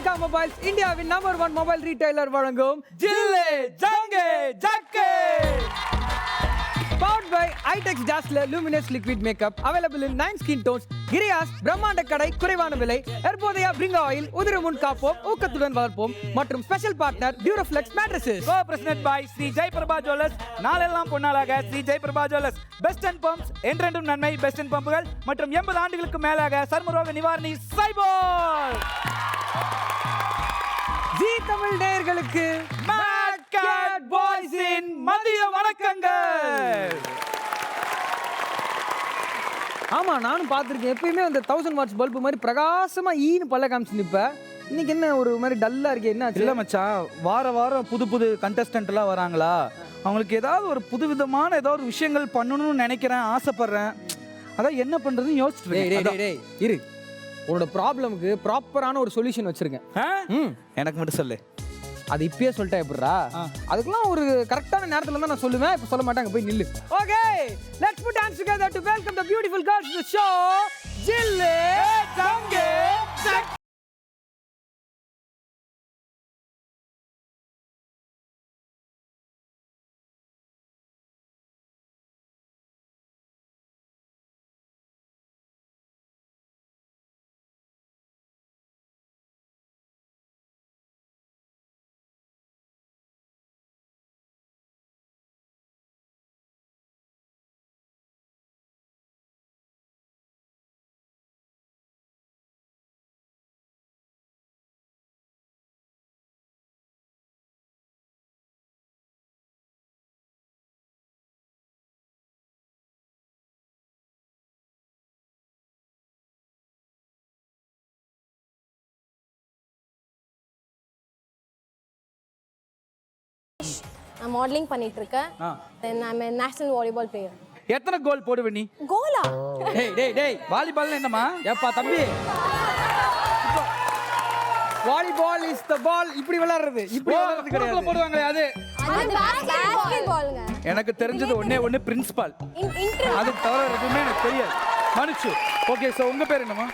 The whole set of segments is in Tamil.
பூர்விகா மொபைல்ஸ் இந்தியாவின் நம்பர் 1 மொபைல் ரீட்டைலர் வழங்கும் ஜில்லே Jange ஜக்கே. Powered by iTex Dazzler Luminous Liquid Makeup, available in 9 skin tones. கிரியாஸ் பிரம்மாண்ட கடை, குறைவான விலை. எர்போதயா பிரிங்கா ஆயில், உதிரமுன் காப்போம், ஊக்கத்துடன் வளர்ப்போம். மற்றும் special partner Duroflex mattresses. Co-presented by Sri Jayaprabha jewellers. நாளெல்லாம் பொன்னாளாக Sri Jayaprabha jewellers. Best and bumps, என்றென்றும் நன்மை. பெஸ்ட் அண்ட் பம்புகள் மற்றும் 80 ஆண்டுகளுக்கு மேலாக சர்மரோக நிவாரணி சைபோல். ஜீ தமிழ் நேயர்களுக்கு Mad Cat Boys இன் மதிய வணக்கங்கள். ஆமா, நானும் பார்த்துருக்கேன். எப்பயுமே அந்த 1000 வாட்ஸ் பல்பு மாதிரி பிரகாசமா ஈன்னு பல்ல காமிச்சு நிப்ப. இன்னைக்கு என்ன ஒரு மாதிரி டல்லா இருக்கு? என்ன இல்ல மச்சான், வாரம் புது கண்டஸ்டன்ட் எல்லாம் வராங்களா, அவங்களுக்கு ஏதாவது ஒரு புதுவிதமான ஏதாவது ஒரு விஷயங்கள் பண்ணணும்னு நினைக்கிறேன், ஆசைப்படுறேன். அதான் என்ன பண்றதுன்னு யோசிச்சுட்டு இருக்கேன். இரு, உன்னோட ப்ராப்ளமுக்கு ப்ராப்பரான ஒரு சொல்யூஷன் வச்சிருக்கேன். எனக்கு மட்டும் சொல்லு. அது இப்பயே சொல்லிட்டா எப்படிரா? அதுக்கெல்லாம் ஒரு கரெக்டான நேரத்துல தான் நான் சொல்லுவேன். இப்ப சொல்ல மாட்டாங்க, போய் நில்லு. Okay, let's put hands together to welcome the beautiful girls to the show Jille Jange Jakke. நான் மாடலிங் பண்ணிட்டு இருக்கேன். தென் ஐ அம் a national volleyball player. எத்தனை கோல் போடுவே நீ? கோலா? டேய் வாலிபால் என்னமா? ஏப்பா தம்பி, வாலிபால் இஸ் தி பால். இப்படி விளையாடுறது, இப்படி விளையாடுறது கிடையாது. போடுவாங்களே அது பாஸ்கெட்பால்ங்க. எனக்கு தெரிஞ்சது ஒண்ணே பிரின்சிபால். அது தவிர எதுவுமே எனக்கு தெரியாது. மனுச்சு. ஓகே, சோ உங்க பேர் என்னமா?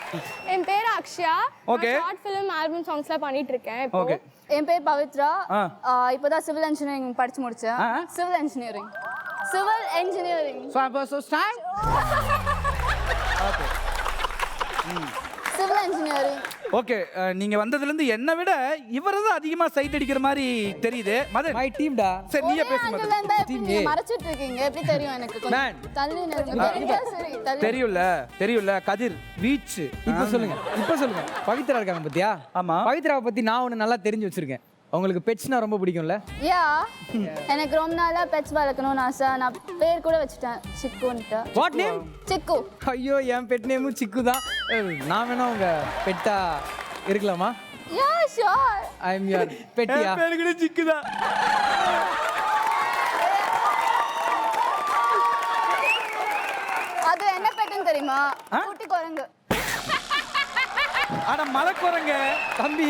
என் பேர் Akshaya. Okay. Short film album சாங்ஸ்லாம் பண்ணிட்டு இருக்கேன் இப்போ. ஓகே. என் பேர் பவித்ரா. இப்போதான் சிவில் இன்ஜினியரிங் படிச்சு முடிச்சேன். Civil engineering. So start. Okay. Civil engineering. Okay, நீங்க வந்ததுல இருந்து என்ன விட இவர தான் அதிகமா சைட் அடிக்கிற மாதிரி தெரியுது. மதன், மை டீம் டா. சரி நீயே பேசு மதன். நீங்க மறைச்சிட்டு இருக்கீங்க, எப்படி தெரியும் எனக்கு? கொஞ்சம் தள்ளி நில்லுங்க. சரி, தெரியும்ல கதிர் வீச். இப்ப சொல்லுங்க. பவித்ரா இருக்காங்க பாத்தியா? ஆமா. பவித்ராவை பத்தி நான் ஒன்னு நல்லா தெரிஞ்சு வச்சிருக்கேன். உங்களுக்கு பெட்ஸ்னா ரொம்ப பிடிக்கும்ல? யா, எனக்கு ரொம்ப நாளா பெட்ஸ் வளர்க்கணும்னு ஆசை. நான் பேர் கூட வச்சுட்டேன், சிக்குன்ட்டு. What name? சிக்கு. ஐயோ, என் பெட் நேமும் சிக்கு தான். நான் வேணா உங்க பெட்டா இருக்கலாமா? Yeah, sure. I am your பெட்டியா? பேரு கூட சிக்குதா? அது என்ன பெட்டுன்னு தெரியுமா? குட்டி குரங்கு. அட மலக்குரங்க தம்பி,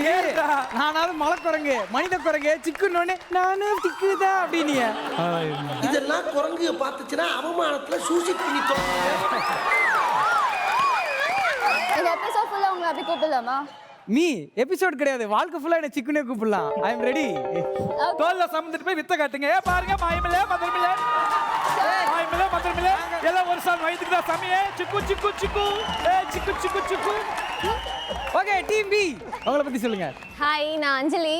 நானாவது மலக்குரங்கு, மனித குரங்கு. சிக்குன்னொன்னே நானும் சிக்குதான் அப்படினிய. இதெல்லாம் குரங்கு பார்த்துச்சுன்னா அவமானத்துல சூசிட்டு நிற்கும். இந்த எபிசோட் ஃபுல்லா உங்களை அப்படி கூப்பிடலாமா? மீ எபிசோட் கிடையாது, வாழ்க்கை ஃபுல்லா என்ன சிக்குனே கூப்பிடலாம். ஐ அம் ரெடி. தோல்ல சமந்துட்டு போய் வித்த காட்டுங்க. பாருங்க, மாயமில்ல மதர்மில்ல எல்லாம் ஒரு சால் வயித்துக்கு தான் சமையே. சிக்கு சிக்கு சிக்கு சிக்கு சிக்கு சிக்கு. ஓகே, டீம் பி உங்களை பத்தி சொல்லுங்க. ஹாய், நான் அஞ்சலி.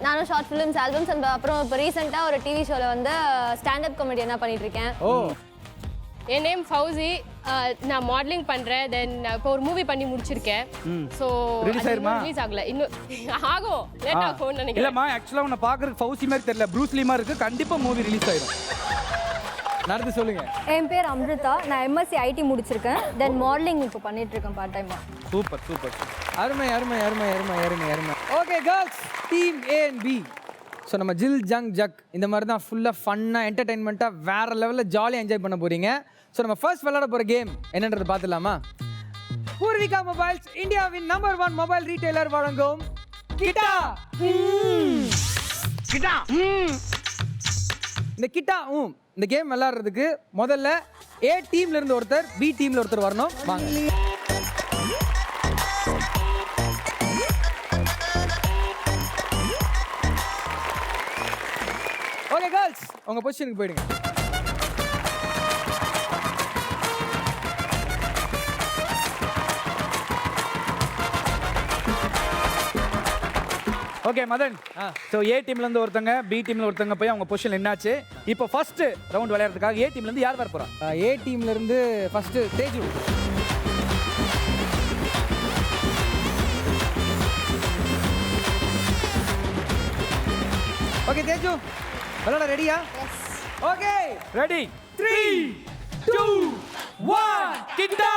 நானும் ஷார்ட் ஃபிலிம்ஸ் ஆல்பம்ஸ் அப்புறம் இப்போ ரீசெண்டாக ஒரு டிவி ஷோவில் வந்து ஸ்டாண்டப் காமெடியனாக பண்ணிட்டு இருக்கேன். ஓ, என் நேம் ஃபௌசி. நான் மாடலிங் பண்றேன். தென் இப்போ ஒரு மூவி பண்ணி முடிச்சிருக்கேன். ஸோ ரிலீஸ் ஆகல, இன்னும் ஆகும், லேட் ஆகும்னு நினைக்கிறேன். இல்லம்மா, ஆக்சுவலா உன்னை பாக்குறதுக்கு ஃபௌசி மாதிரி தெரியல, ப்ரூஸ்லி மாதிரி இருக்கு. கண்டிப்பா மூவி ரிலீஸ் ஆயிடும். நடந்து சொல்லுங்க. என் பேர் அம்ருதா. நான் எம்எஸ்சி ஐடி முடிச்சிருக்கேன். தென் மாடலிங் இப்போ பண்ணிட்டு இருக்கேன் பார்ட் டைமா. சூப்பர். அருமை. Okay girls, team A and B. So நம்ம ஜில் ஜங் ஜக் இந்த மாதிரி தான் ஃபுல்லாக ஃபன்னாக என்டர்டைன்மெண்ட்டாக வேறு லெவலில் ஜாலியாக என்ஜாய் பண்ண போகிறீங்க. ஸோ நம்ம ஃபர்ஸ்ட் விளையாட போகிற கேம் என்னன்றது பார்த்துலாமா? பூர்விகா மொபைல்ஸ் இந்தியாவின் நம்பர் 1 மொபைல் ரீட்டைலர் வழங்கும் கிட்டா. இந்த கிட்டா இந்த கேம் விளையாடுறதுக்கு முதல்ல ஏ டீம்ல இருந்து ஒருத்தர், பி டீம்ல ஒருத்தர் வரணும். வாங்க. ஓகே கேர்ள்ஸ் உங்க பொசிஷனுக்கு போயிடுங்க. ஓகே மதன், ஸோ ஏ டீம்லேருந்து ஒருத்தங்க பி டீமில் ஒருத்தங்க போய் அவங்க பொசிஷன் என்னாச்சு. இப்போ ஃபர்ஸ்ட் ரவுண்ட் விளையாடுறதுக்காக ஏ டீம்லேருந்து யார் வர போறா? ஏ டீம்ல இருந்து ஃபர்ஸ்ட் தேஜு. ஓகே தேஜு விளையாட ரெடியா? ஓகே ரெடி 3 2 1 கிட்டா.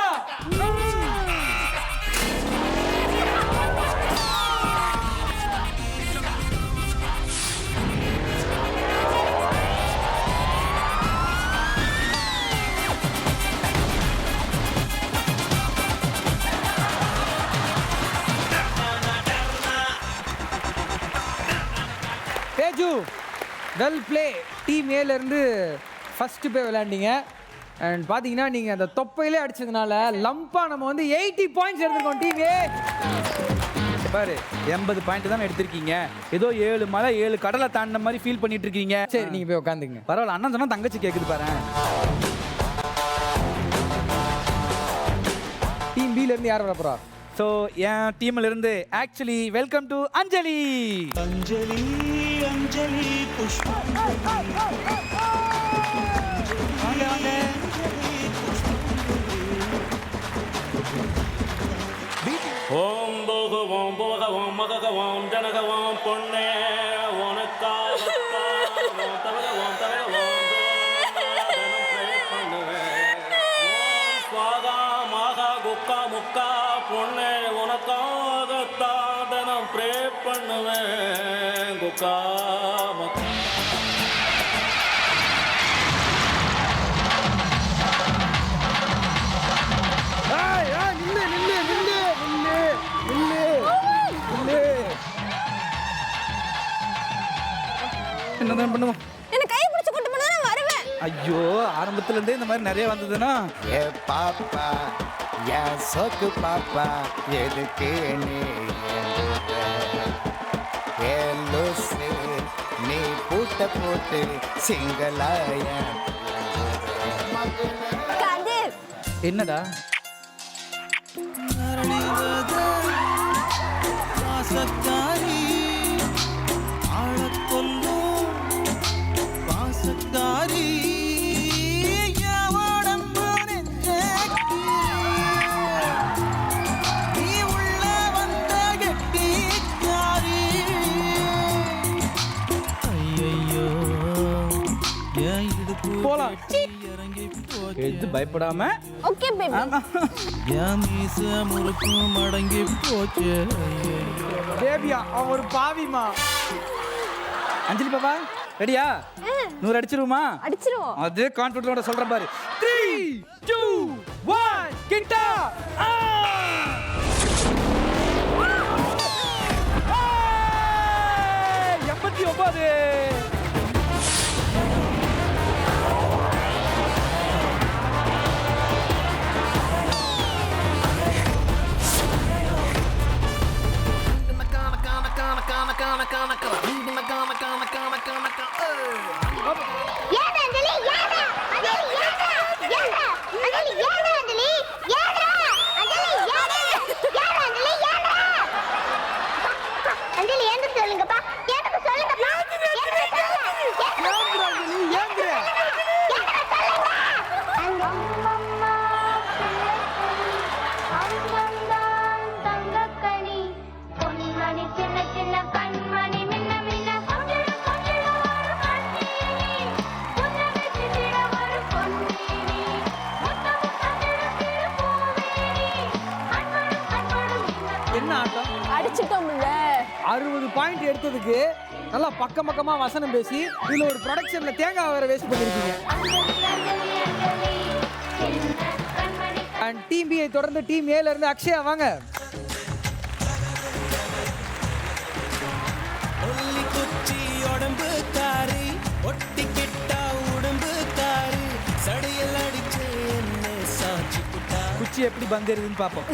Teju well play. டீம் ஏல இருந்து ஃபர்ஸ்ட் போய் விளையாண்டீங்க. அண்ட் பாத்தீங்கன்னா நீங்க அந்த தொப்பையிலே அடிச்சதுனால லம்பா நம்ம வந்து 80 பாயிண்ட்ஸ் எடுத்துருக்கோம் டீம் ஏ. பாரு 80 பாயிண்ட் தான் எடுத்திருக்கீங்க. ஏதோ 7 மலை 7 கடலை தாண்டின மாதிரி ஃபீல் பண்ணிட்டு இருக்கீங்க. சரி நீங்க போய் உட்காந்துங்க. பரவாயில்ல, அண்ணன் சொன்னா தங்கச்சி கேக்குது பாரு. டீம் பில இருந்து யார் வர போறா? ஸோ என் டீம்ல இருந்து ஆக்சுவலி வெல்கம் டு அஞ்சலி. அஞ்சலி அஞ்சலி புஷ்பம் வாங்க வாங்க. ஓம் போகவோம் போகவோம் மககவோம் ஜனகவோம் பொன்னே உனக்காகத்தான் தவகவோம் தவகவோம் தனம் ப்ரே பண்ணுவேன். ஓம் ஸ்வாகா மாகா குக்கா முக்கா பொன்னே உனக்காகத்தான் தனம் ப்ரே பண்ணுவேன் குக்கா முக்கா. என்னதான் பண்ணுவோம்? என்ன கை பிடிச்சு கூட்டு போனா நான் வருவேன். ஐயோ, ஆரம்பத்துல இருந்தே இந்த மாதிரி நிறைய வந்ததுன்னா ஏ பாப்பா யா சொக்கு பாப்பா எதுக்கு நீ ஏ லூசு நீ பூட்ட போட்டு சிங்களாய கதிர் என்னடா பாசக்காரி ஆளக்கொல்லும் பாசக்காரி நீ உள்ள வந்த கெட்டிக்காரி. ஐயையோ ஏன் இடுப்பு போலாம். இறங்கி எது பயப்படாம. Okay baby. என் மீச முறுக்கும் அடங்கி போச்சு. பேபியா அவன் ஒரு பாவிமா. அஞ்சலி பாப்பா ரெடியா? 100 அடிச்சிருவோமா? அடிச்சிருவோம். அது கான்ஃபிடன்ட்டோட சொல்ற பாரு. 3 2 1 கிட்டா. எண்பத்தி 89. என்ன ஆட்டம்? அடிச்சிட்டோம்ல. 60 பாயிண்ட் எடுத்ததுக்கு நல்லா பக்கம் பக்கமா வசனம் பேசி இதுல ஒரு ப்ரொடக்ஷன்ல தேங்காய் வேற வேஸ்ட் பண்ணிருக்கீங்க. அண்ட் டீம் பியை தொடர்ந்து டீம் ஏல இருந்து அக்ஷயா வாங்க. ஒல்லி குச்சி உடம்பு காரி ஒட்டிக்கிட்டா உடம்பு காரி சடையில் அடிச்சு என்ன சாட்சி புட்டா. குச்சி எப்படி பந்தேறுதுன்னு பாப்போம்.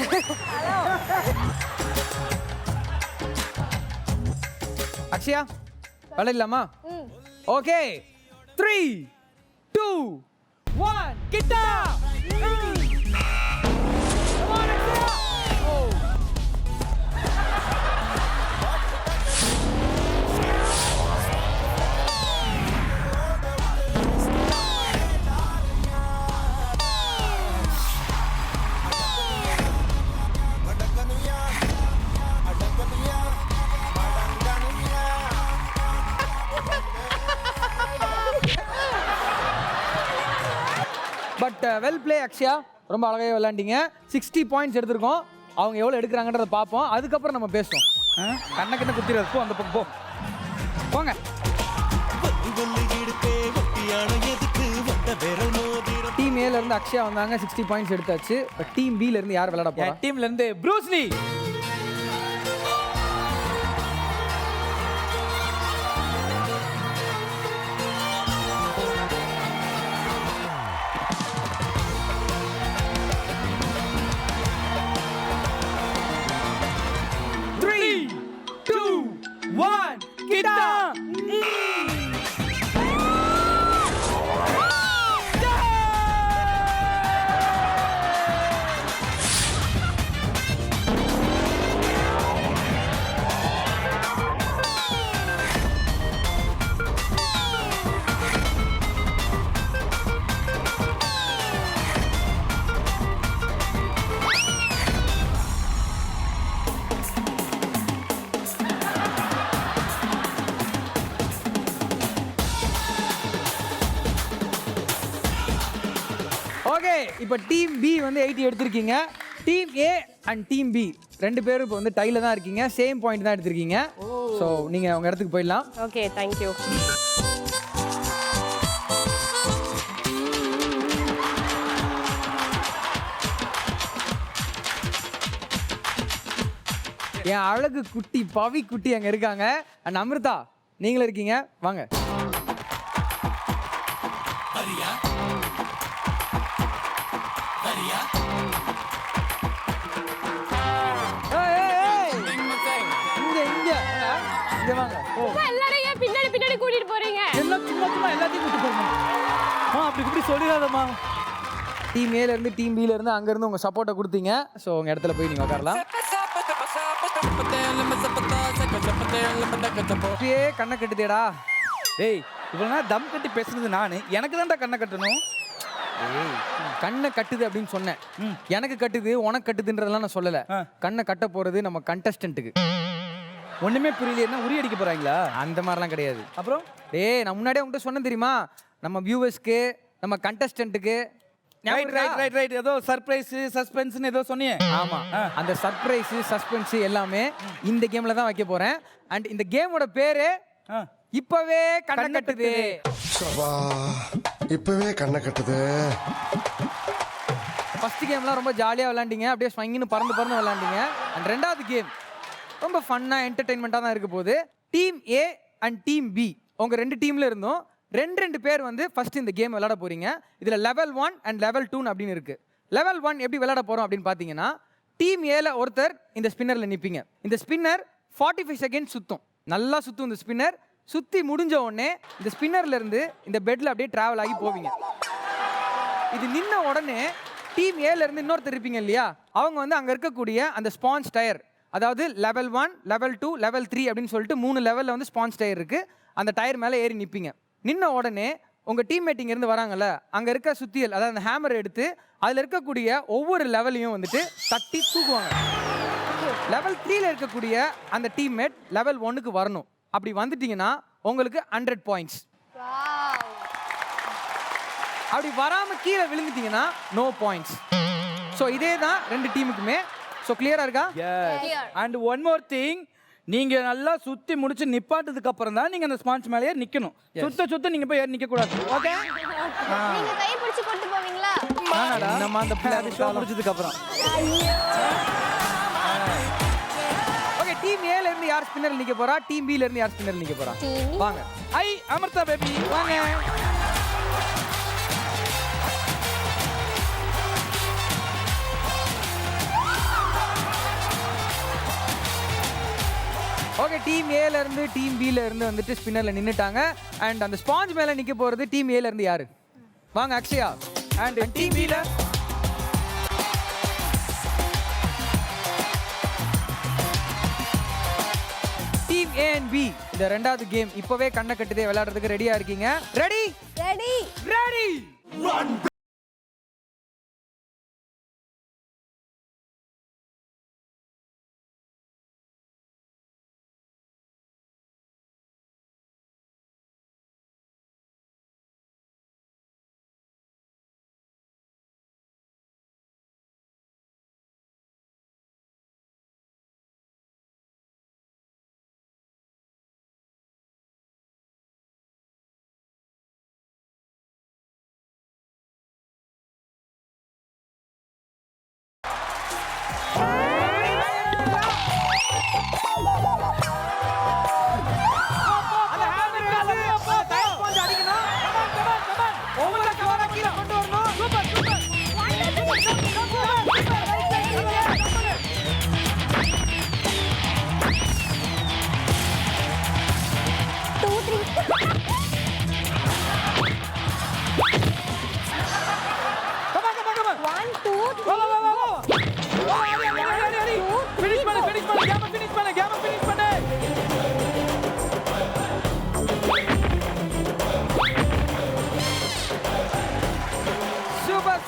அக்ஷயா விளையாடலாமா? ஓகே 3 2 1 கிட்டா. பட் வெல் பிளே அக்ஷயா, ரொம்ப அழகாக விளையாண்டிங்க. 60 பாயிண்ட்ஸ் எடுத்திருக்கோம். அவங்க எவ்வளோ எடுக்கிறாங்கன்றத பார்ப்போம், அதுக்கப்புறம் நம்ம பேசுவோம். கண்ண கிட்ட குத்திராது, போ அந்த பக்கம் போ. போங்க. டீம் ஏல இருந்து அக்ஷயா வந்தாங்க, 60 பாயிண்ட்ஸ் எடுத்தாச்சு. பட் டீம் பி ல இருந்து யார் விளையாட போறா? டீம்ல இருந்து ப்ரூஸ்லி. ஓகே, இப்போ டீம் பி வந்து 80 எடுத்திருக்கீங்க. Team A and team B ரெண்டு பேரும் இப்போ வந்து டைல தான் இருக்கீங்க. சேம் பாயிண்ட் தான் எடுத்திருக்கீங்க. ஸோ நீங்கள் உங்கள் இடத்துக்கு போயிடலாம். Okay, thank you. என் அழகு குட்டி பவி குட்டி அங்கே இருக்காங்க. அண்ட் அமிர்தா நீங்களும் இருக்கீங்க, வாங்க. எல்லாரும் ஏன் பின்னாடி பின்னாடி கூட்டிட்டு போறீங்க? எல்லாத்தையும் கூட்டிட்டு போறோம். அப்படி இப்படி சொல்லிடாதம்மா. டீம் ஏல இருந்து டீம் பில இருந்து அங்க இருந்து உங்க சப்போர்ட்டை கொடுத்தீங்க. ஸோ உங்க இடத்துல போய் நீங்க உட்காரலாம். அப்படியே கண்ணை கட்டுதேடா. டேய், இவ்வளவு நேரம் தம் கட்டி பேசுனது நானு, எனக்கு தான்டா கண்ணை கட்டணும். கண்ணை கட்டுது அப்படின்னு சொன்னேன். எனக்கு கட்டுது உனக்கு கட்டுதுன்றதெல்லாம் நான் சொல்லல. கண்ணை கட்ட போறது நம்ம கண்டஸ்டன்ட்டுக்கு. ஒண்ணுமே புரியலையா? உரி அடிக்க போறாங்களா? அந்த மாதிரிலாம் கிடையாது. அப்புறம் டேய், நான் முன்னாடியே உங்ககிட்ட சொன்னேன் தெரியுமா, நம்ம வியூவர்ஸ்க்கு நம்ம கண்டஸ்டன்ட்டுக்கு ரைட் ஏதோ சர்ப்ரைஸ் சஸ்பென்ஸ்னு ஏதோ சொன்னீங்க. ஆமா, அந்த சர்ப்ரைஸ் சஸ்பென்ஸ் எல்லாமே இந்த கேம்ல தான் வைக்க போறேன். அண்ட் இந்த கேமோட பேரு இப்பவே கண்ணை கட்டுது. இப்பவே கண்ணை கட்டுது. ஃபர்ஸ்ட் கேம்லாம் ரொம்ப ஜாலியாக விளாண்டிங்க, அப்படியே ஸ்வங்கின்னு பறந்து பறந்து விளாண்டிங்க. அண்ட் ரெண்டாவது கேம் ரொம்ப ஃபன்னாக என்டர்டெயின்மெண்ட்டாக தான் இருக்க போகுது. Team A and team B உங்க ரெண்டு டீம்ல இருந்தும் ரெண்டு பேர் வந்து ஃபர்ஸ்ட் இந்த கேம் விளையாட போறீங்க. இதில் லெவல் 1 அண்ட் லெவல் 2 அப்படின்னு இருக்கு. லெவல் 1 எப்படி விளையாட போறோம் அப்படின்னு பார்த்தீங்கன்னா, டீம் ஏல ஒருத்தர் இந்த ஸ்பின்னரில் நிற்பீங்க. இந்த ஸ்பின்னர் 45 செகண்ட் சுற்றும், நல்லா சுற்றும். இந்த ஸ்பின்னர் சுற்றி முடிஞ்ச உடனே இந்த ஸ்பின்னர்ல இருந்து இந்த பெட்ல அப்படியே டிராவல் ஆகி போவீங்க. இது நின்ன உடனே டீம் ஏல இருந்து இன்னொருத்தர் இருப்பீங்க இல்லையா, அவங்க வந்து அங்கே இருக்கக்கூடிய அந்த ஸ்பான்ஸ் டயர், அதாவது லெவல் 1 லெவல் 2 லெவல் 3 அப்படின்னு சொல்லிட்டு 3 லெவலில் வந்து ஸ்பான்ஸ் டயர் இருக்கு. அந்த டயர் மேலே ஏறி நிற்பீங்க. நின்ன உடனே உங்கள் டீம்மேட்டிங் இருந்து வராங்கல்ல, அங்கே இருக்க சுத்தியல், அதாவது அந்த ஹேமர் எடுத்து அதில் இருக்கக்கூடிய ஒவ்வொரு லெவலையும் வந்துட்டு தட்டி தூக்குவாங்க. லெவல் 3ல இருக்கக்கூடிய அந்த டீம்மேட் லெவல் 1க்கு வரணும். அப்படி வந்துட்டீங்கன்னா உங்களுக்கு 100 பாயிண்ட்ஸ். அப்படி வராமல் கீழே விழுந்துட்டீங்கன்னா நோ பாயிண்ட்ஸ். ஸோ இதே தான் ரெண்டு டீமுக்குமே. ஸோ கிளியரா இருக்கா? அண்ட் ஒன் மோர் திங், நீங்க நல்லா சுத்தி முடிச்சு நிப்பாட்டதுக்கு அப்புறம் தான் நீங்க அந்த ஸ்பான்ஸ் மேலேயே நிக்கணும். சுத்த நீங்க போய் ஏறி நிக்க கூடாது. ஓகே? நீங்க கை பிடிச்சு கொண்டு போவீங்களா? நம்ம அந்த பிள்ளை ஷோ முடிச்சதுக்கு அப்புறம். ஓகே, டீம் ஏல இருந்து யார் ஸ்பின்னர் நிக்க போறா, டீம் பில இருந்து யார் ஸ்பின்னர் நிக்க போறா? வாங்க. அமிர்தா பேபி வாங்க. ஓகே, டீம் ஏல இருந்து டீம் பில இருந்து வந்துட்டு ஸ்பின்னர்ல நின்னுட்டாங்க. அண்ட் அந்த ஸ்பாஞ்ச் மேல நிக்க போறது டீம் ஏல இருந்து யாரு? வாங்க அக்ஷயா. அண்ட் டீம் பில டீம் ஏ அண்ட் பி இந்த ரெண்டாவது கேம் இப்பவே கண்ணை கட்டுதே விளையாடுறதுக்கு ரெடியா இருக்கீங்க? Ready ready ready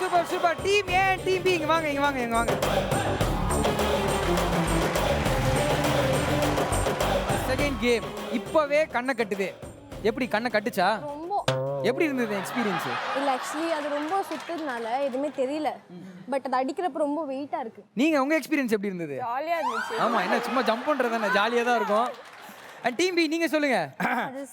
super super. Team A team B இங்க வாங்க இங்க வாங்க இங்க வாங்க. செகண்ட் கேம் இப்பவே கண்ணை கட்டுது. எப்படி கண்ணை கட்டுச்சா? ரொம்ப எப்படி இருந்தது எக்ஸ்பீரியன்ஸ்? இல்ல ஆக்சுவலி அது ரொம்ப சுத்ததுனால எதுவுமே தெரியல. பட் அது அடிக்கிறப்ப ரொம்ப வெயிட்டா இருக்கு. நீங்க உங்க எக்ஸ்பீரியன்ஸ் எப்படி இருந்தது? ஜாலியா இருந்துச்சு. ஆமா, என்ன சும்மா ஜம்ப் பண்றது தானே, ஜாலியா தான் இருக்கும். அண்ட் டீம் பி நீங்க சொல்லுங்க. அது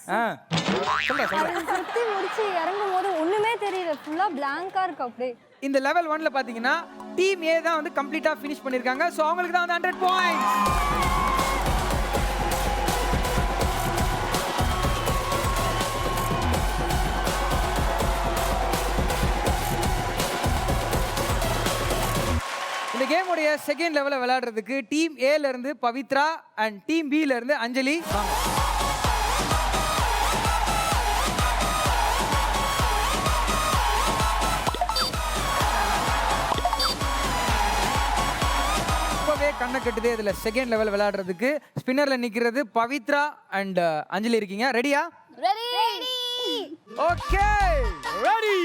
சுத்தி முடிச்சு இறங்கும் போது ஒண்ணுமே தெரியல. ஃபுல்லா பிளாங்கா இருக்கு அப்படியே. இந்த லெவல் 1ல பாத்தீங்கன்னா டீம் ஏ தான் வந்து கம்ப்ளீட்டா ஃபினிஷ் பண்ணிருக்காங்க. சோ அவங்களுக்கு தான் வந்து 100 பாயிண்ட்ஸ். இந்த கேமோடைய செகண்ட் லெவலை விளையாடுறதுக்கு டீம் ஏல இருந்து பவித்ரா அண்ட் டீம் பில இருந்து அஞ்சலி வாங்க. இப்பவே கண்ணை கட்டுதே. இதுல செகண்ட் லெவல் விளையாடுறதுக்கு ஸ்பின்னர்ல நிக்கிறது பவித்ரா அண்ட் அஞ்சலி இருக்கீங்க. ரெடியா? Ready okay ready.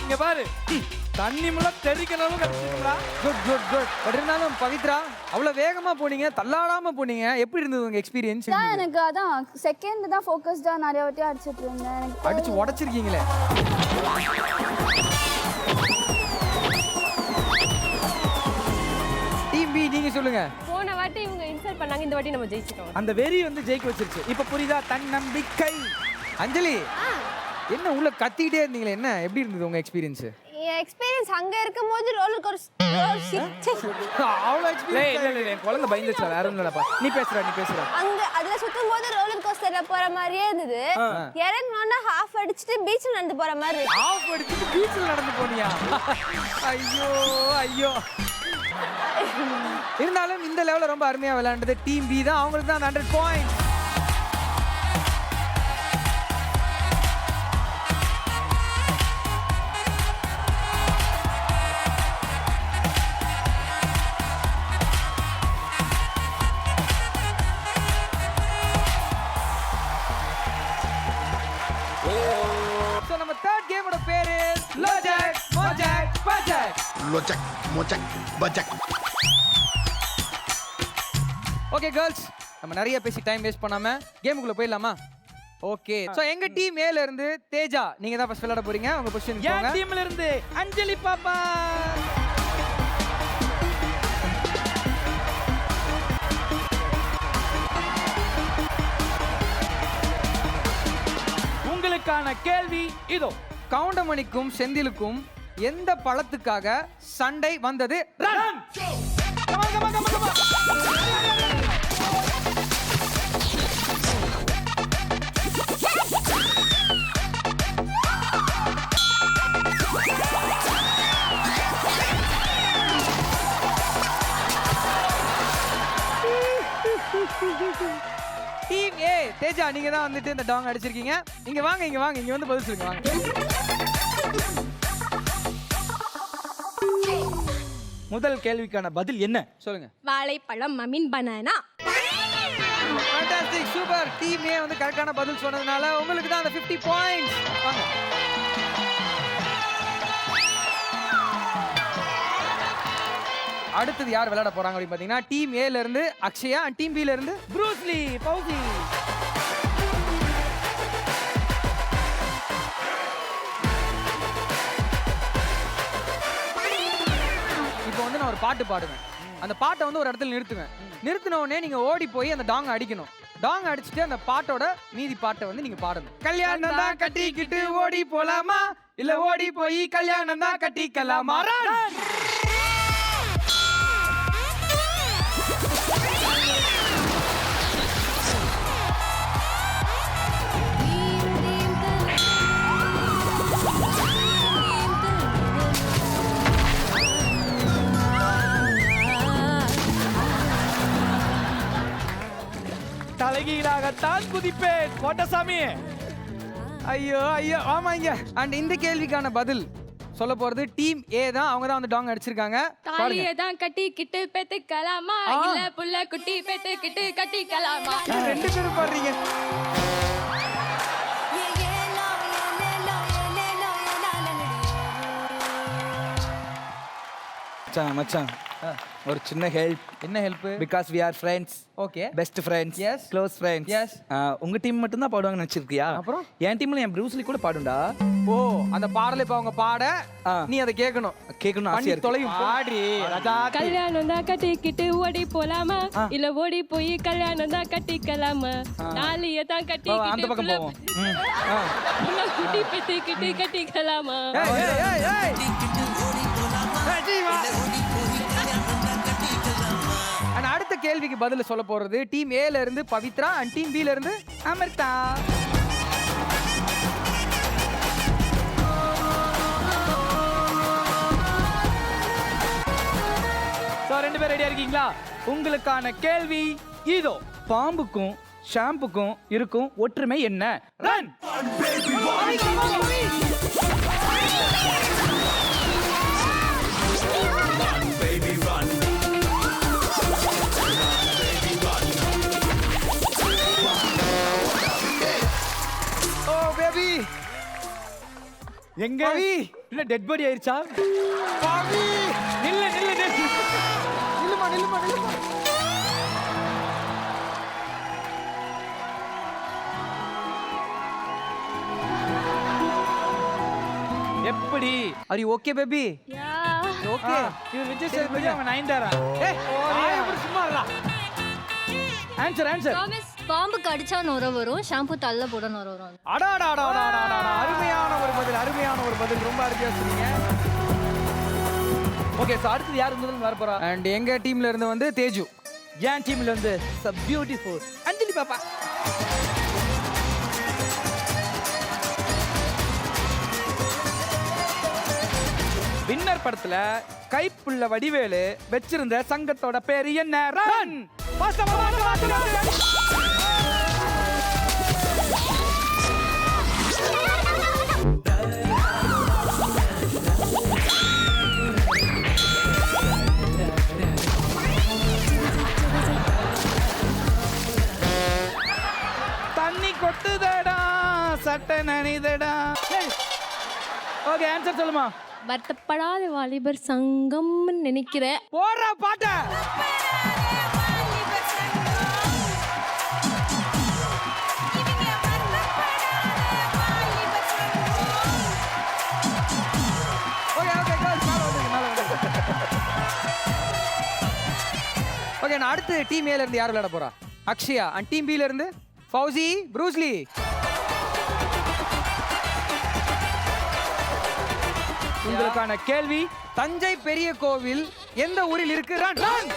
இங்க பாரு, தண்ணி முள்ள தெரிக்கிற அளவுக்கு அடிச்சிட்டீங்களா? Good good good. பட் இருந்தாலும் பவித்ரா அவ்வளவு வேகமா போனீங்க, தள்ளாடாம போனீங்க. எப்படி இருந்தது உங்க எக்ஸ்பீரியன்ஸ்? எனக்கு அதான் செகண்ட் தான் ஃபோக்கஸ்டா நிறைய வாட்டி அடிச்சிட்டு இருந்தேன். எனக்கு அடிச்சு உடைச்சிருக்கீங்களே. டீம் பி நீங்க சொல்லுங்க. போன வாட்டி இவங்க இன்சல்ட் பண்ணாங்க, இந்த வாட்டி நம்ம ஜெயிச்சிட்டோம். அந்த வெறி வந்து ஜெயிக்க வச்சிருச்சு. இப்ப புரியுதா தன்னம்பிக்கை? அஞ்சலி என்ன உள்ள கத்திக்கிட்டே இருந்தீங்களே, என்ன எப்படி இருந்தது உங்க எக்ஸ்பீரியன்ஸ்? என் எக்ஸ்பீரியன்ஸ் அங்க இருக்கும்போது ரோலர் கோஸ்டர் அவ்வளோ இல்ல எக்ஸ்பீரியன்ஸ் இல்ல இல்ல குழந்தை பயந்துச்சா வேற ஒண்ணும் இல்லப்பா நீ பேசுற அங்க அதுல சுத்தும் போது ரோலர் கோஸ்டர்ல போற மாதிரியே இருந்தது. இறங்கினோன்னா ஹாஃப் அடிச்சுட்டு பீச்ல நடந்து போற மாதிரி இருக்கு. ஆஃப் அடிச்சுட்டு பீச்சில் நடந்து போனியா? ஐயோ ஐயோ. இருந்தாலும் இந்த லெவலில் ரொம்ப அருமையாக விளையாண்டது டீம் பி தான். அவங்களுக்கு தான் 100 பாயிண்ட். ஸோ நம்ம தேர்ட் கேமோட பேரு லோஜாக் மோஜாக் பஜாக். லொச்சக் மொச்சக் பச்சக். ஓகே கேர்ள்ஸ், நம்ம நிறைய பேசி டைம் வேஸ்ட் பண்ணாம கேமுக்குள்ள போயிடலாமா? ஓகே. ஸோ எங்க டீம் ஏல இருந்து தேஜா, நீங்க தான் ஃபர்ஸ்ட் விளையாட போறீங்க. உங்க பொசிஷன் என் போங்க. டீம்ல இருந்து அஞ்சலி பாப்பா. உங்களுக்கான கேள்வி இதோ. கவுண்டமணிக்கும் செந்திலுக்கும் எந்த பழத்துக்காக சண்டை வந்தது? Run. Come on, come on, come on, come on. Team A Teja, நீங்க தான் வந்துட்டு இந்த டாங் அடிச்சிருக்கீங்க. இங்க வாங்க, இங்க வாங்க, இங்க வந்து பதில் சொல்லுங்க வாங்க. முதல் கேள்விக்கான பதில் என்ன? சொல்லுங்க. வாழைப்பழம் மீன் banana. Fantastic, super. Team A வந்து கரெக்டான பதில் சொன்னதுனால உங்களுக்கு தான் அந்த 50 பாயிண்ட்ஸ். வாங்க. அடுத்தது யார் விளையாட போறாங்க அப்படின்னு பாத்தீங்கன்னா டீம் ஏல இருந்து அக்ஷயா, டீம் பில இருந்து ப்ரூஸ்லி பௌசி. இப்போ வந்து நான் ஒரு பாட்டு பாடுவேன். அந்த பாட்டை வந்து ஒரு இடத்துல நிறுத்துவேன். நிறுத்தின உடனே நீங்க ஓடி போய் அந்த டாங் அடிக்கணும். டாங் அடிச்சுட்டு அந்த பாட்டோட மீதி பாட்டை வந்து நீங்க பாடணும். கல்யாணம் தான் கட்டிக்கிட்டு ஓடி போலாமா, இல்ல ஓடி போய் கல்யாணம் தான் கட்டிக்கலாமா? தலைகீழாகத்தான் குதிப்பேன் கோட்டசாமி. ஐயோ ஐயோ, ஆமாங்க. அண்ட் இந்த கேள்விக்கான பதில் சொல்ல போறது டீம் ஏ தான். அவங்க தான் வந்து டாங் அடிச்சிருக்காங்க. தாலியை தான் கட்டிக்கிட்டு பெத்துக்கலாமா, இல்ல புள்ள குட்டி பெத்துக்கிட்டு கட்டிக்கலாமா? ரெண்டு பேரும் பாடுறீங்க. மச்சான் மச்சான் ஒரு சின்ன ஹெல்ப். என்ன help? Because we are friends. Okay. Best friends. Yes. Close friends. Yes. உங்க டீம் மட்டும் தான் பாடுவாங்கன்னு நினைச்சிருக்கியா? அப்புறம் என் டீம்ல என் ப்ரூஸ்லி கூட பாடுண்டா. ஓ, அந்த பாடலை இப்ப அவங்க பாட நீ அதை கேட்கணும். கேட்கணும் ஆசையா இருக்கு. தொலையும் பாடி ராஜாத்தி. கல்யாணம் தான் கட்டிக்கிட்டு ஓடி போலாமா, இல்ல ஓடி போய் கல்யாணம் தான் கட்டிக்கலாமா? தாலியை தான் அந்த கட்டிக்கிட்டு பக்கம் போவோம். புள்ள குட்டி பெத்துக்கிட்டு கட்டிக்கலாமா? ஏய் ஏய் ஏய் ஏய். ஏய், ஜீவா. And அடுத்த கேள்விக்கு பதில் சொல்ல போறது டீம் ஏல இருந்து பவித்ரா அண்ட் டீம் பில இருந்து அமிர்தா. சோ ரெண்டு பேரும் ரெடியா இருக்கீங்களா? உங்களுக்கான கேள்வி இதோ. பாம்புக்கும் ஷாம்புக்கும் இருக்கும் ஒற்றுமை என்ன? ரன். ஓ பேபி. எங்க பவி. இல்ல டெட் பாடி ஆயிருச்சா? பவி. நில்லு நில்லு நில்லு. நில்லுமா நில்லுமா நில்லுமா. எப்படி? Are you okay baby? Okay. இவர் விஜய் சேதுபதி, அவங்க நயன்தாரா. ஏய், சும்மா இருடா. Answer answer. ப்ராமிஸ் பாம்பு கடிச்சா நுர வரும், ஷாம்பு தள்ள போட நுர வரும். அருமையான ஒரு பதில் ரொம்ப அருமையா சொன்னீங்க. ஓகே, ஸோ அடுத்தது யார் முதல் வர போறா? அண்ட் எங்க டீம்ல இருந்து வந்து தேஜு. என் டீம்ல இருந்து பியூட்டிஃபுல் அஞ்சலி பாப்பா. வின்னர் படத்துல கைப்புள்ள வடிவேலு வச்சிருந்த சங்கத்தோட பேரு என்ன? ரன். தண்ணி கொட்டுதடா, சட்டை நனைதடா. ஓகே, ஆன்சர் சொல்லுமா. வருத்தப்படாத வாலிபர் சங்கம்னு நினைக்கிறேன். போடுற பாட்ட. ஓகே, நான் அடுத்து டீம் ஏல இருந்து யார் விளையாட போறா? அக்ஷயா. அண்ட் டீம் பில இருந்து ஃபௌசி, ப்ரூஸ்லி. உங்களுக்கான கேள்வி, தஞ்சை பெரிய கோவில் எந்த ஊரில் இருக்கு? Run run.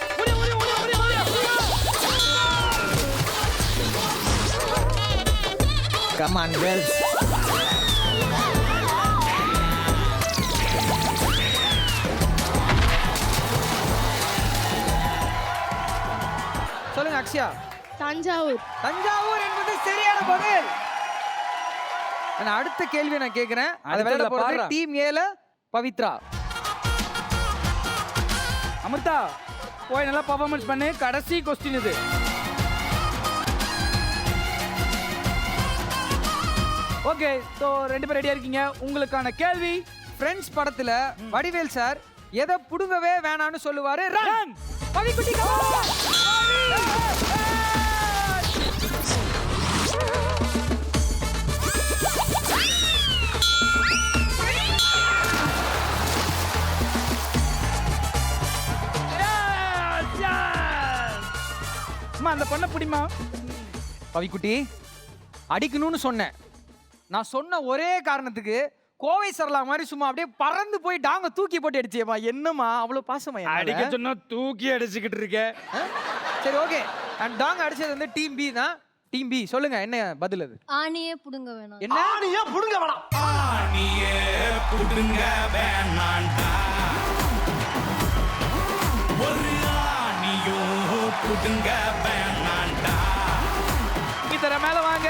Come on girls. சொல்லுங்க அக்ஷயா. தஞ்சாவூர். தஞ்சாவூர் என்பது சரியான பதில். நான் அடுத்த கேள்வியை நான் கேட்கிறேன். அதை விளையாட போறது டீம் ஏல பவித்ரா. அமிர்தா, போய் நல்லா பர்ஃபார்மன்ஸ் பண்ணு. கடைசி கொஸ்டின் இது. ஓகே, ஸோ 2 பேர் ரெடியா இருக்கீங்க. உங்களுக்கான கேள்வி, ஃப்ரெண்ட்ஸ் படத்துல வடிவேல் சார் எதை புடுங்கவே வேணான்னு சொல்லுவாரு? ரன். பவிக்குட்டி அந்த பொண்ணை பிடிமா. பவிக்குட்டி, அடிக்கணும்னு சொன்னேன். நான் சொன்ன ஒரே காரணத்துக்கு கோவை சரலா மாதிரி சும்மா அப்படியே பறந்து போய் டாங்க தூக்கி போட்டு அடிச்சேமா. என்னம்மா அவ்வளவு பாசமா? அடிக்க சொன்னா தூக்கி அடிச்சுக்கிட்டு இருக்க. சரி, ஓகே. அண்ட் டாங்க அடிச்சது வந்து டீம் பி தான். டீம் பி, சொல்லுங்க என்ன பதில் அது? ஆணியே புடுங்க வேணாம். என்ன? ஆணியே புடுங்க வேணாம். ஆணியே புடுங்க வேணாண்டா, ஒரு ஆணியோ புடுங்க வேணாண்டா. இதர மேல வாங்க.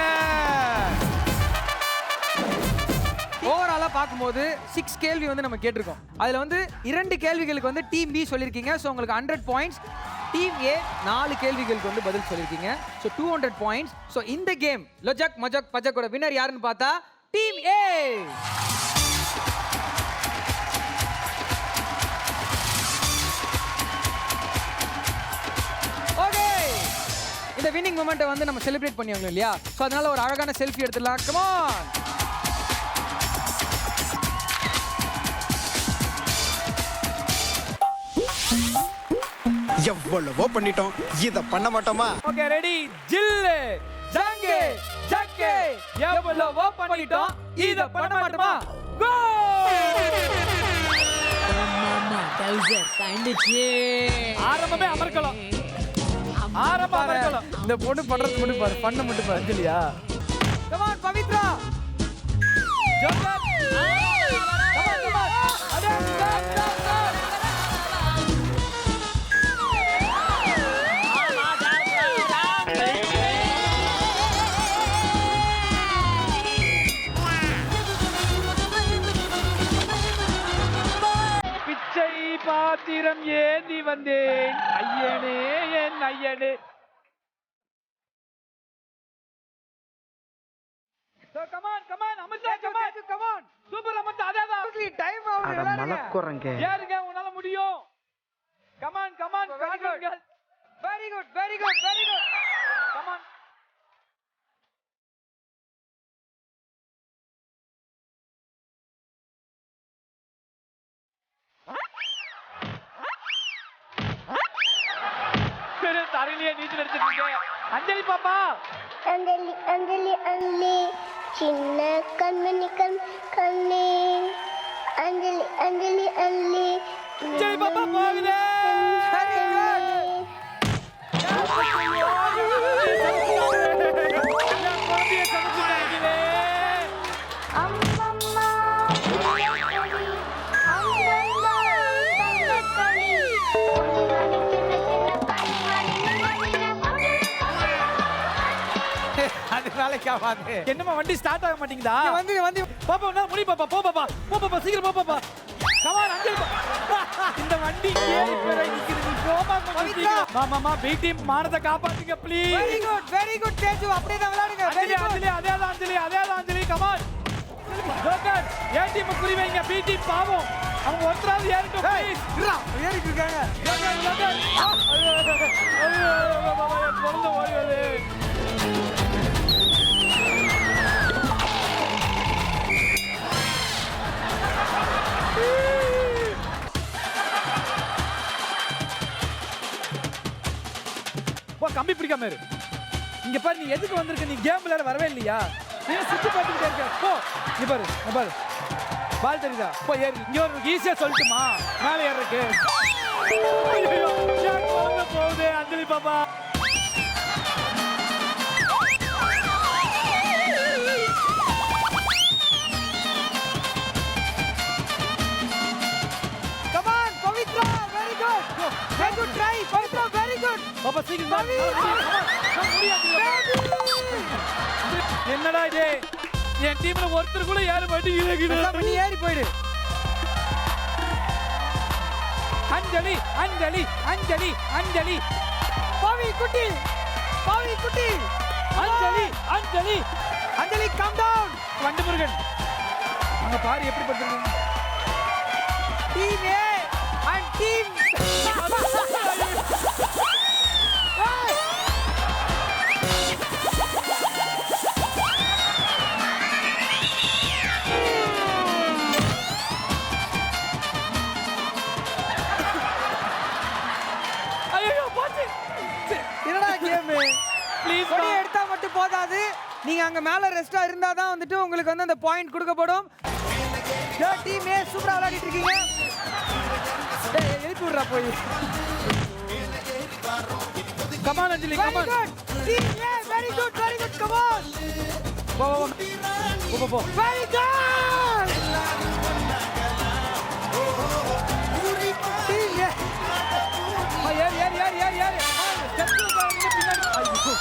ஓவராலா பார்க்கும்போது 6 கேள்வி வந்து நம்ம கேட்டிருக்கோம். அதுல வந்து 2 கேள்விகளுக்கு வந்து டீம் பி சொல்லியிருக்கீங்க. ஸோ உங்களுக்கு 100 பாயிண்ட்ஸ். டீம் ஏ 4 கேள்விகளுக்கு வந்து பதில் சொல்லியிருக்கீங்க. So 200 points. ஸோ இந்த கேம் லொஜக் மஜக் பஜக்கோட வின்னர் யாருன்னு பார்த்தா டீம் ஏ. ஓகே, இந்த வின்னிங் மொமெண்ட்டை வந்து நம்ம செலிப்ரேட் பண்ணியாங்க இல்லையா? ஸோ அதனால ஒரு அழகான செல்ஃபி எடுத்துடலாம். Come on. எவ்வளவோ பண்ணிட்டோம், இத பண்ண மாட்டோமா? Okay, ready. ஜில்லு ஜங்கே ஜக்கே எவ்வளவோ பண்ணிட்டோம், இத பண்ண மாட்டோமா? கோ. ஆரம்பமே அமர்க்கலாம். ஆரம்பம் அமர்க்கலாம். இந்த பொண்ணு பண்றது மட்டும் பாரு, பண்ண மட்டும் பாரு. அஞ்சலியா? Come on Pavithra. Joseph. Come on come on. அடே ஸ்டாப் ஸ்டாப் ஸ்டாப். பிச்சை பாத்திரம் ஏந்தி வந்தேன், ஐயனே என் ஐயனே. So come on, Amrita, come on. Super Amrita, அதேதான். டைம் ஆகுது, விளையாடுங்க. ஏறுங்க, உன்னால முடியும். Come on, very good. Very good. Come on. தரையிலேயே நீச்சல் அடிச்சிட்டு அஞ்சலி பாப்பா அஞ்சலி அஞ்சலி அஞ்சலி சின்ன கண்மணி கண்ணே அஞ்சலி அஞ்சலி அஞ்சலி அஞ்சலி பாப்பா போகுது. அம்மம்மா அது வேலைக்கு ஆகாது. என்னம்மா வண்டி ஸ்டார்ட் ஆக மாட்டேங்குதா? வந்து வந்து பாப்பா என்ன முடி பாப்பா போ பாப்பா போ பாப்பா சீக்கிரம் போ பாப்பா. கமான் அஞ்சலி இந்த வண்டி ஏறி பேர நிக்குது. நீ போமா பவித்ரா. மாமா பி டீம் மானத்தை காப்பாத்துங்க ப்ளீஸ். Very good Teju. அப்படியே தான் விளையாடுங்க. அஞ்சலி அஞ்சலி அதேதான் அஞ்சலி கமான். ஜோக்கர் ஏ டீம் குறி வைங்க. பி டீம் பாவம் அவங்க ஒருத்தராவது ஏறிட்டோம் ப்ளீஸ். ஏறிட்டு இருக்காங்க. ஜோக்கர் ஐயோ பாபா என் பொருள் ஓடி வருது. கம்பி பிடிக்காம இரு. இங்க பாரு நீ எதுக்கு வந்திருக்க? நீ கேம் விளையாட வரவே இல்லையா? நீ சுத்தி பார்த்துக்கிட்டே இருக்க. போ நீ பாரு பால் தெரியுதா? போ ஏறு. இங்க ஒரு ஈஸியா சொல்லட்டுமா மேலே ஏறக்கு? ஐயோ ஏன் குழந்தை போகுது அஞ்சலி பாப்பா. Come on, Pavitra, very good. Very good try, Pavitra, very good. பாப்பா சீக்கிரம் என்னடா இது? என் டீம்ல ஒருத்தர் கூட ஏற மாட்டேங்கிறாங்க. நீ ஏறி போயிடு. அஞ்சலி அஞ்சலி அஞ்சலி அஞ்சலி பவி குட்டி அஞ்சலி அஞ்சலி அஞ்சலி கம் டவுன். வண்டு முருகன் அங்க பாரு எப்படி பண்றீங்க. டீம் ஏ அண்ட் டீம் ஐயோ போச்சு. என்னடா கேம்? ப்ளீஸ் கொடி எடுத்தா மட்டும் போதாது. நீங்க அங்க மேல ரெஸ்டா இருந்தா தான் வந்துட்டு உங்களுக்கு வந்து அந்த பாயிண்ட் கொடுக்கப்படும். டீம் ஏ சூப்பரா விளையாடிட்டு இருக்கீங்க. டேய் எழுப்பி விடுறா போய். Come on Anjali come on. Team A very good come on. போ போ போ. Very good. டீம் ஏ ஏறு. ஸ்டெப்ல பாருங்க பின்னாடி. ஐயோ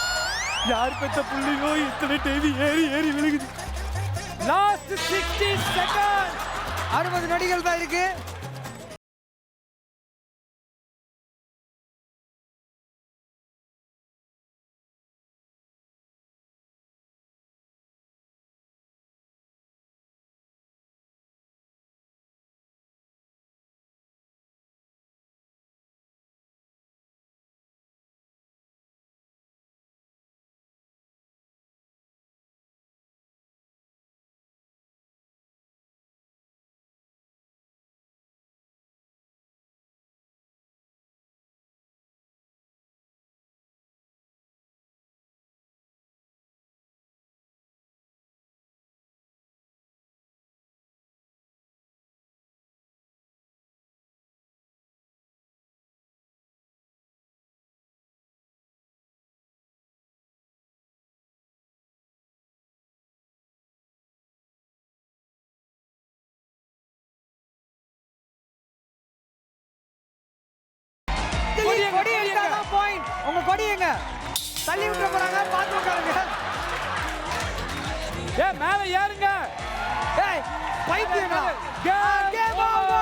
யார் பெத்த புள்ளியோ இத்தனை டேவி ஏறி விழுகுது. Last 60 second. 60 நொடிகள் தான் இருக்கு. கொடி எடுத்தாதான் பாயிண்ட். உங்க கொடி எங்க? தள்ளி விட்டுற போறாங்க. பாத்து உட்காருங்க. மேல ஏறுங்க. ஏய் பைத்தியங்களா? Game over.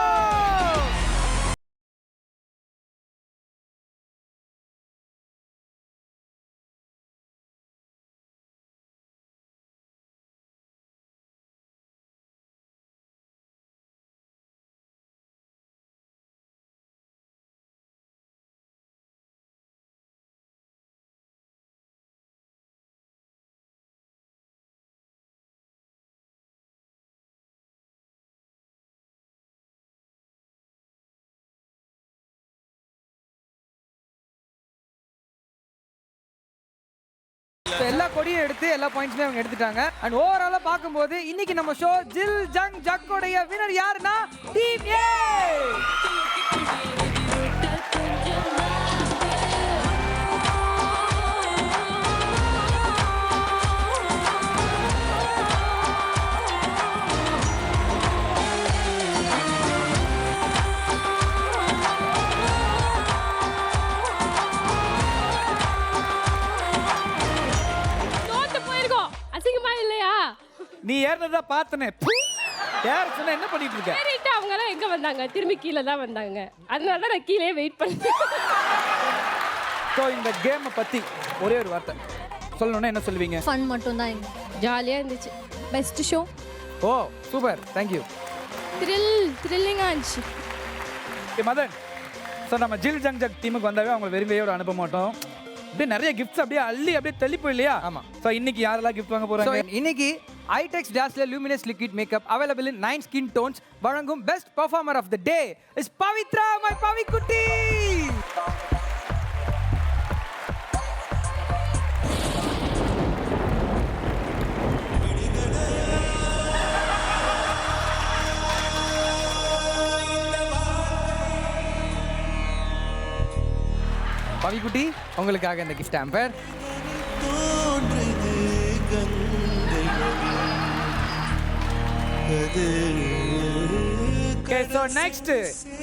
So, எல்லா கொடியும் எடுத்து எல்லா பாயிண்ட்ஸுமே அவங்க எடுத்துட்டாங்க. அண்ட் ஓவராலா பார்க்கும்போது இன்னைக்கு நம்ம ஷோ ஜில் ஜங் ஜக்கோடைய வினர் யாருன்னா டீம் ஏ. நீ ஏறினதா பார்த்தனே. யார் சொன்னா என்ன பண்ணிட்டு இருக்க? ஏறிட்டு அவங்க எல்லாம் எங்க வந்தாங்க? திரும்பி கீழே தான் வந்தாங்க. அதனால தான் நான் கீழே வெயிட் பண்ணேன். ஸோ இந்த கேமை பத்தி ஒரே ஒரு வார்த்தை சொல்லணும்னா என்ன சொல்லுவீங்க? ஃபன் மட்டும் தான். ஜாலியா இருந்துச்சு. Best show. Oh super, thank you. த்ரில்லிங்காக இருந்துச்சு. மதன், ஸோ நம்ம ஜில் ஜங் ஜக் டீமுக்கு வந்தாவே அவங்க வெறுமையோட அனுப்ப மாட்டோம். அப்படியே நிறைய கிஃப்ட்ஸ் அப்படியே அள்ளி அப்படியே தெளிப்போம் இல்லையா? ஆமா. ஸோ இன்னைக்கு யாரெல்லாம் கிஃப்ட் வாங்க So, போறாங்க? இன்னைக்கு Eyetex Dazller luminous liquid makeup available in 9 skin tones வழங்கும் best performer of the day is Pavithra, my பவிக்குட்டி. பவிக்குட்டி, உங்களுக்காக இந்த gift hamper. Okay, so next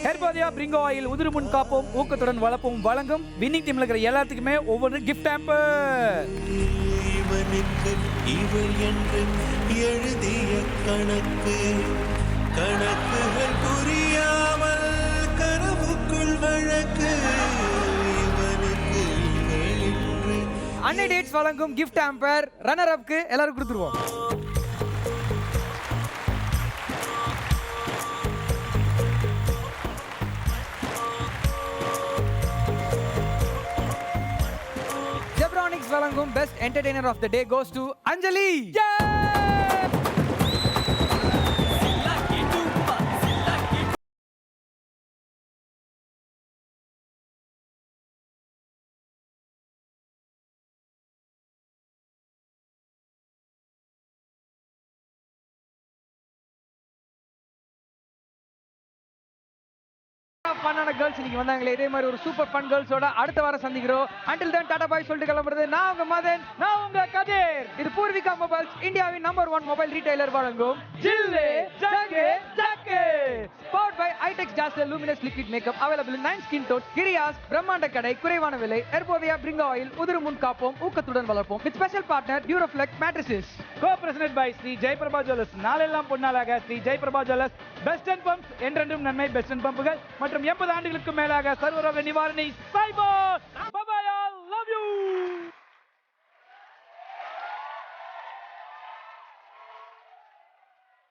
ஹெர்போதியா பிரிங்கோ ஆயில் உதிருமுன் காப்போம் ஊக்கத்துடன் வளர்ப்போம் வழங்கும் வின்னிங் டீம்ல இருக்கிற எல்லாத்துக்குமே ஒவ்வொரு கிஃப்ட் ஹேம்பர். இவனுக்கு இவள் என்று எழுதிய கணக்கு கணக்குகள் புரியாமல் கனவுக்குள் வழக்கு இவனுக்கு இவள் என்று அன்னை டேட்ஸ் வழங்கும் கிஃப்ட் ஹேம்பர் ரன்னர் அப்க்கு எல்லாரும் கொடுத்துருவோம். ஜெப்ரானிக்ஸ் வழங்கும் best entertainer of the day goes to Anjali. ஃபன்னான கேர்ள்ஸ் இன்னைக்கு வந்தாங்களே, இதே மாதிரி ஒரு சூப்பர் ஃபன் கேர்ள்ஸோட அடுத்த வாரம் சந்திக்கிறோம். until then டாடா பாய் சொல்லிட்டு கிளம்புறது நான் உங்க மதன், நான் உங்க கதிர். இது பூர்விகா மொபைல்ஸ், இந்தியாவின் நம்பர் 1 மொபைல் ரீட்டைலர் வழங்கும் Jillu Jungu Jukku, powered by Eyetex Dazller luminous liquid makeup available in 9 skin tones, கிரியாஸ் பிரம்மாண்ட கடை, குறைவான விலை, எர்போவியா பிரிங்கோ ஆயில் உதிருமுன் காப்போம் ஊக்கத்துடன் வளர்ப்போம் with special partner Duroflex mattresses. Co-presented by Sri Jayaprabha jewellers. நாளெல்லாம் பொன்னாளாக Sri Jayaprabha jewellers. Best and bumps, என்றென்றும் நன்மை. பெஸ்ட் அண்ட் பம்புகள் மற்றும் 80 ஆண்டுகளுக்கு மேலாக சர்வரோக நிவாரணி சைபோ.